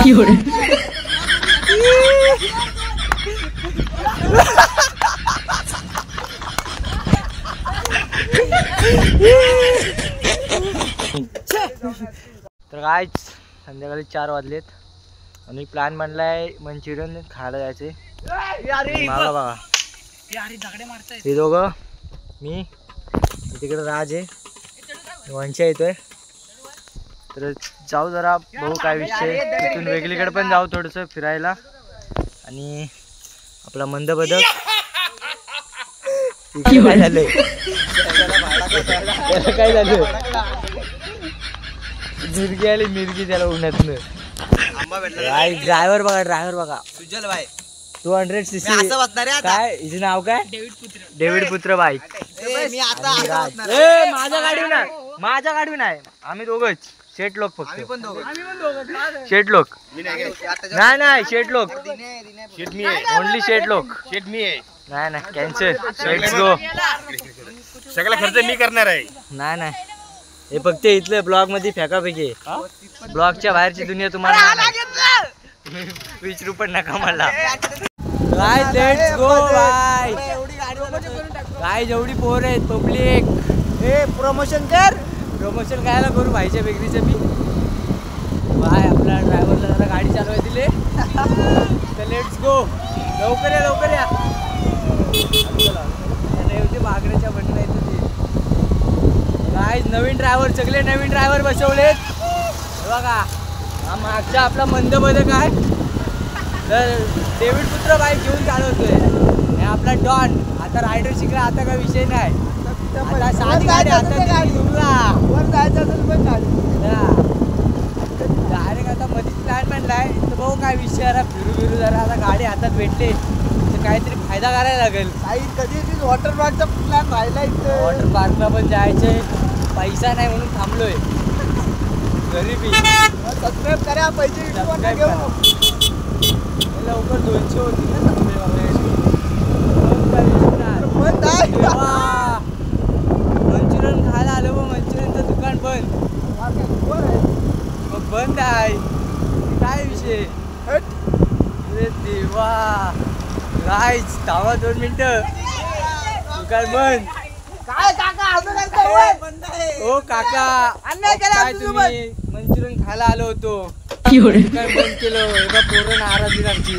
तर आज संध्याकाळी 4 वाजलेत आणि प्लॅन बनलाय मंचुरियन खायला जायचे. मागा बघा हे दोघं, मी तिकडे राज आहे, वंशा येतोय. तर जाऊ जरा बघू काय विषय, तिथून वेगळीकडे पण जाऊ थोडंसं फिरायला. आणि आपला मंद बदक काय झालंय, काय झालं, मिरगी आली मिरगी त्याला उन्हातनं. ड्रायव्हर बघा, ड्रायव्हर बघा, सुजल भाई 200cc. काय हिचं नाव काय? डेव्हिड पुत्र बाईक. माझ्या गाडी नाही, माझ्या गाडी नाही, आम्ही दोघंच शेट लोक, फक्त शेट लोक नाही, नाही शेट लोक, ओनली शेट लोक. शेट मी आहे, नाही नाही कॅन्सल. Let's go. सगळा खर्च मी करणार आहे. नाही नाही, हे फक्त इथलं ब्लॉग मध्ये फेकाफेकी, ब्लॉगच्या बाहेरची दुनिया तुम्हाला विचारू पण नका मला. Let's go bye. काय जेवढी पोर आहेत पब्लिक, हे प्रमोशन कर, प्रमोशन खायला करू भाईच्या बेकरीचं मी. बाय आपला ड्रायव्हरला जरा गाडी चालवाय दिले. तर लेट्स गो. लवकर या, लवकर या. बागड्याच्या बंड आहेत ते. काय नवीन ड्रायव्हर, सगळे नवीन ड्रायव्हर बसवलेत बघा. हा मागचा आपला मंद बदक आहे, तर डेव्हिड पुत्र बाईक घेऊन चालवतोय. हे आपला डॉन आता रायडर शिकला, आता काय विषय नाही, आता साधी गाडी, आता वर जायचं असेल पण डायरेक्ट आता मध्येच प्लॅन म्हणलाय. तर भाऊ काय विषय, जरा फिरू जरा, आता गाडी हातात भेटले तर काहीतरी फायदा करायला लागेल. काही कधी वॉटर पार्कचा प्लॅन राहिला, वॉटर पार्कला पण जायचंय, पैसा नाही म्हणून थांबलोय. गरीबी. सबस्क्राईब करा, पैसे लवकर 200 होतील ना मंचुरियन खायला आलो, मग मंचुरियनचं दुकान बंद, मग बंद आहे. काय विषय, अरे देवा. गाईज थांबा 2 मिनिटं, दुकान बंद. काय काका हो काका, काय तुम्ही मंचुरियन खायला आलो होतो, दुकान बंद केलं. पोरं नाराज दिली आमची.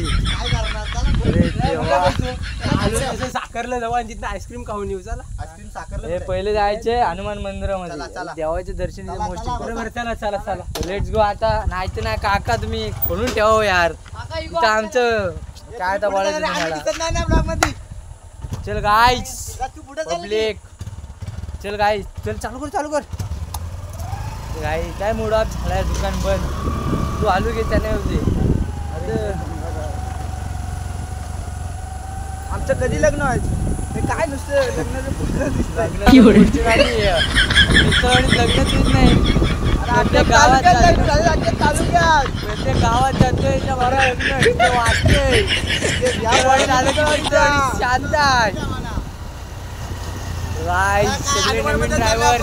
साखरला जाऊ आणि तिथं आईस्क्रीम खाऊन येऊ. चला आईस्क्रीम साखरला पहिले जायचे हनुमान मंदिरामध्ये, देवाचे दर्शन मोस्ट. बरोबर, चला चला चला लेट्स गो. आता नाही तर नाही काका, तुम्ही खोलून ठेवा यार, इथं आमचं काय आता बोलायचं तुम्हाला. चल गाईज पब्लिक, चल गाईज, चल चालू कर, चालू कर. गाई काय मूड ऑफ झालाय, दुकान बंद. तू आलू घे त्याने होते. आमचं कधी लग्न व्हायचं, ते काय नुसतं लग्नाचं दिसतं, लग्नच येत नाही. प्रत्येक गावात जातोय, लग्न वाचतोय, शांत आहे. सगळे नवीन ड्रायव्हर.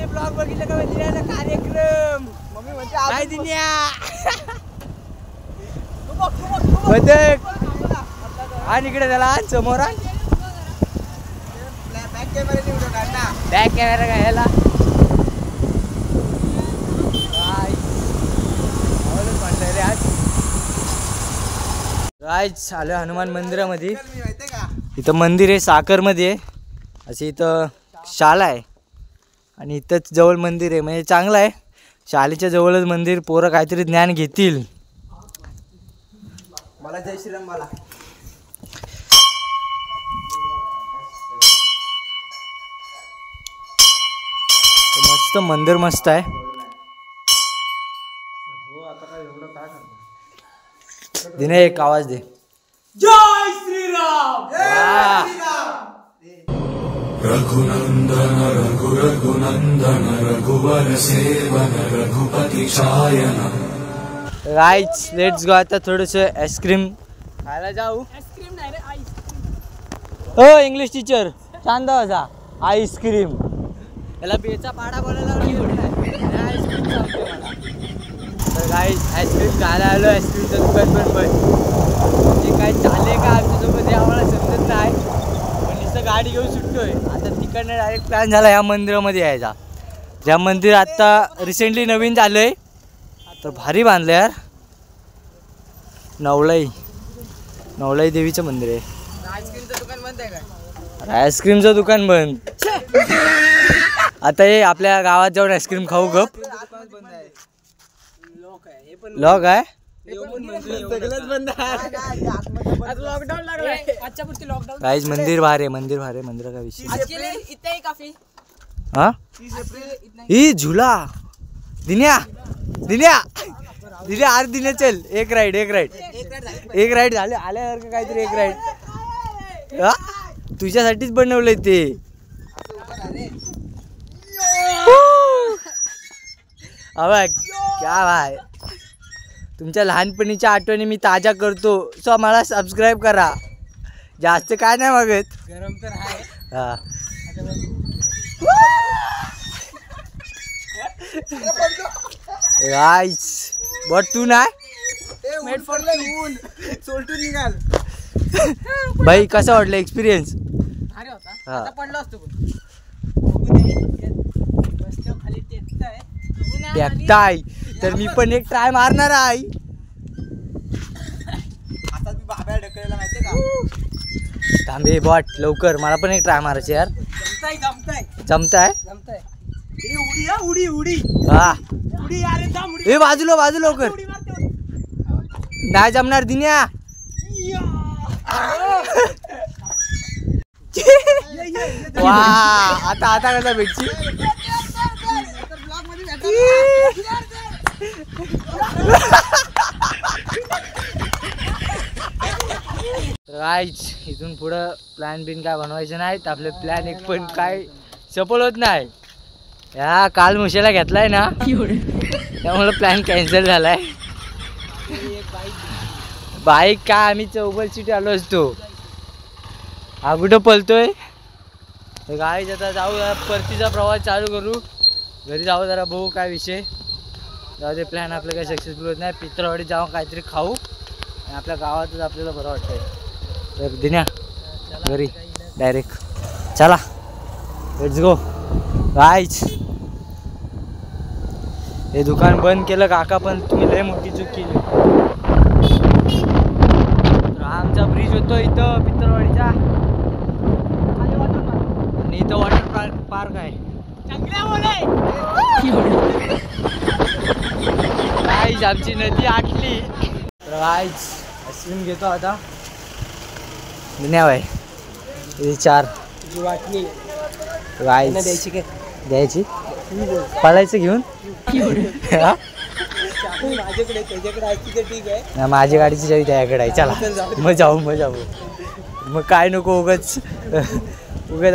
ब्लॉग बघितलं का दिल्याचा कार्यक्रम, मम्मी म्हणते काय दिन्या बदक. आणि इकडे त्याला समोर बॅक कॅमेरा काय ह्याला. आज आलो हनुमान मंदिरामध्ये. इथं मंदिर आहे साखरमध्ये, अशी इथं शाळा आहे आणि इथंच जवळ मंदिर आहे, म्हणजे चांगलं आहे. शाळेच्या जवळच मंदिर, पोरं काहीतरी ज्ञान घेतील. मला जय श्रीराम मला. मस्त मंदिर मस्त आहे. दिने एक आवाज दे, जय श्रीराम. रघुनंदन रघु रघुनंदन रघुवर सेवन रघुपति छायन. Right let's go. आता थोडस आईस्क्रीम खायला जाऊ. आईस्क्रीम नाही रे, आईस्क्रीम. हो इंग्लिश टीचर शांत बसा. आईस्क्रीम. याला बेचा पाडा बोलायला आईस्क्रीम सांगतो मला. तर गाईस आईस्क्रीम खायला आलो. आईस्क्रीमचं दुकान पण म्हणजे काय चालले का आमच्यासोबत हे आम्हाला समजत नाही. पण नुसतं गाडी घेऊन सुटतोय. आता तिकडनं डायरेक्ट प्लॅन झाला ह्या मंदिरामध्ये यायचा. ज्या मंदिर आत्ता रिसेंटली नवीन झालं आहे. तर भारी बांधलं यार. नवलाई देवीचं मंदिर आहे. आईस्क्रीमचं दुकान बंद आहे का? आईस्क्रीमचं दुकान बंद. आता हे आपल्या गावात जाऊन आईस्क्रीम खाऊ गप. लॉक आहे. गाईज मंदिर बाहेर आहे. मंदिर का विषय. हा ही झुला दिन्या अरे दिन्या चल. एक राईड झाले आल्यासारखं काहीतरी. एक राईड तुझ्यासाठीच बनवलंय ते. अबा क्या भाई. तुमच्या लहानपणीच्या आठवणी मी ताज्या करतो. सो मला सबस्क्राईब करा. जास्त काय नाही मागत. गरम तर आहे. हा गाईस बट तू नाही निघाल. भाई कसं वाटलं एक्सपिरियन्स? अरे होता. हा. आता पडलो असतो पण. खाली टेकताय तर मी पण एक ट्राय मारणार आहे. आता मी बाब्या ढकलायला माहितीये का? थांबे बॉट लवकर. मला पण एक ट्राय मारायची यार. जमताय. उडी हा अरे थांब. ए बाजूला लवकर. नाही जमणार दिन्या. वा आता कसा भेटची. राईट इथून पुढं प्लॅन बिन काय बनवायचं नाही. आपले प्लॅन एक पण काय सफल होत नाही. या काल मुशाला घेतलाय ना त्यामुळे प्लॅन कॅन्सल झालाय. बाईक काय आम्ही चौबल सीट आलो असतो. हा कुठं पलतोय. गाडी आता जाऊ परतीचा प्रवास चालू करू. घरी जाऊ जरा बघू काय विषय. जाऊ दे प्लॅन आपलं काही सक्सेसफुल होत नाही. पित्रवाडीत जाऊन काहीतरी खाऊ आणि आपल्या गावातच आपल्याला बरं वाटतंय. तर दिन्या घरी डायरेक्ट चला. Let's go guys. हे दुकान बंद केलं काका पण तुम्ही लय मोठी चूक केली. तर हा आमचा ब्रिज होतो इथं पित्रवाडीचा. आणि इथं वॉटर पार्क आहे. गाईज आमची नदी आटली. तर गाईज आईस्क्रीम घेतो आता. धन्यवाद. हे 4 वाटणी गाईज द्यायची काय? द्यायची. पळायचं घेऊन. माझ्याकडे त्याच्याकडे ऐकली तर ठीक आहे. माझी गाडीची चावी त्याकडे आहे. चला मग जाऊ. मग काय नको उगाच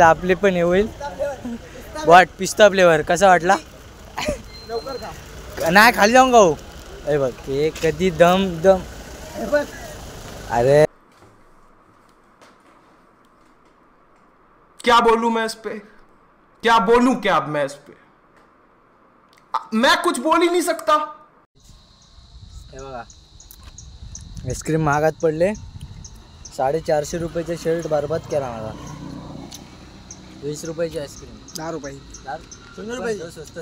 आपले पण हे होईल. वाट पिस्ता फ्लेवर कसा वाटला? नाही खाली जाऊन गाऊ. अरे बघ हे कधी दम. अरे क्या बोलूं मैं इस पे. क्या बोलूं क्या अब मैं इस पे. मैं कुछ बोल ही नहीं सकता. हे बघा आईस्क्रीम महागात पडले. 450 रुपयाचे शर्ट बरबाद केला मला. 20 रुपयाची आईस्क्रीम. 10 रुपये. 10 रुपये स्वस्त.